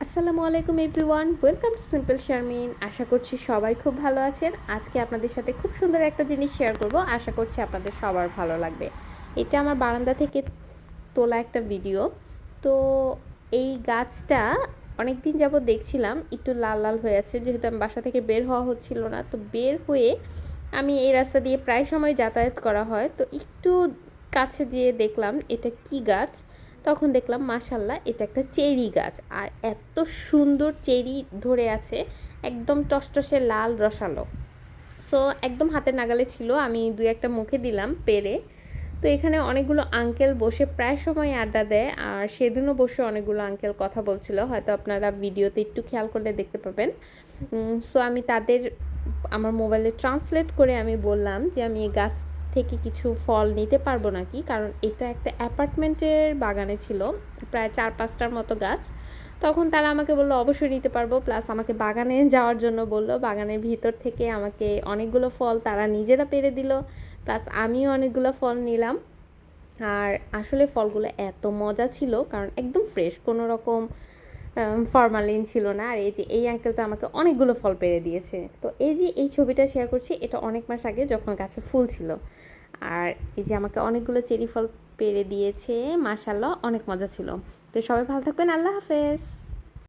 আসসালামু আলাইকুম everyone, welcome to simple Sharmin. আশা করছি সবাই খুব ভালো আছেন। আজকে আপনাদের সাথে খুব সুন্দর একটা জিনিস শেয়ার করব, আশা করছি আপনাদের সবার ভালো লাগবে। এটা আমার বারান্দা থেকে তোলা একটা ভিডিও। তো এই গাছটা অনেক দিন যাবত দেখছিলাম একটু লাল লাল হয়ে আছে, যেহেতু আমি বাসা থেকে বের হওয়া হচ্ছিল না। তো বের হয়ে আমি এই রাস্তা দিয়ে প্রায় সময় যাতায়াত করা হয়, তো একটু কাছে যেয়ে দেখলাম এটা কি গাছ। তখন দেখলাম মাশাল্লাহ এটা একটা চেরি গাছ, আর এত সুন্দর চেরি ধরে আছে, একদম টসটসে লাল রসালো। সো একদম হাতের নাগালে ছিল, আমি দুই একটা মুখে দিলাম পেরে। তো এখানে অনেকগুলো আঙ্কেল বসে প্রায় সময় আড্ডা দেয়, আর সেদিনও বসে অনেকগুলো আঙ্কেল কথা বলছিল, হয়তো আপনারা ভিডিওতে একটু খেয়াল করলে দেখতে পাবেন। সো আমি তাদের আমার মোবাইলে ট্রান্সলেট করে আমি বললাম যে আমি এই গাছ থেকে কিছু ফল নিতে পারবো নাকি, কারণ এটা একটা অ্যাপার্টমেন্টের বাগানে ছিল, প্রায় 4-5টার মতো গাছ। তখন তারা আমাকে বললো অবশ্যই নিতে পারবো, প্লাস আমাকে বাগানে যাওয়ার জন্য বললো, বাগানের ভিতর থেকে আমাকে অনেকগুলো ফল তারা নিজেরা পেড়ে দিল, প্লাস আমিও অনেকগুলো ফল নিলাম। আর আসলে ফলগুলো এত মজা ছিল, কারণ একদম ফ্রেশ, কোনো রকম ফরমালিন ছিল না। আর এই যে এই আঙ্কেলটা আমাকে অনেকগুলো ফল পেড়ে দিয়েছে। তো এই যে এই ছবিটা শেয়ার করছি, এটা অনেক মাস আগে যখন গাছে ফুল ছিল। আর এই যে আমাকে অনেকগুলো চেরি ফল পেড়ে দিয়েছে, মাশাআল্লাহ অনেক মজা ছিল। তো সবাই ভালো থাকবেন, আল্লাহ হাফেজ।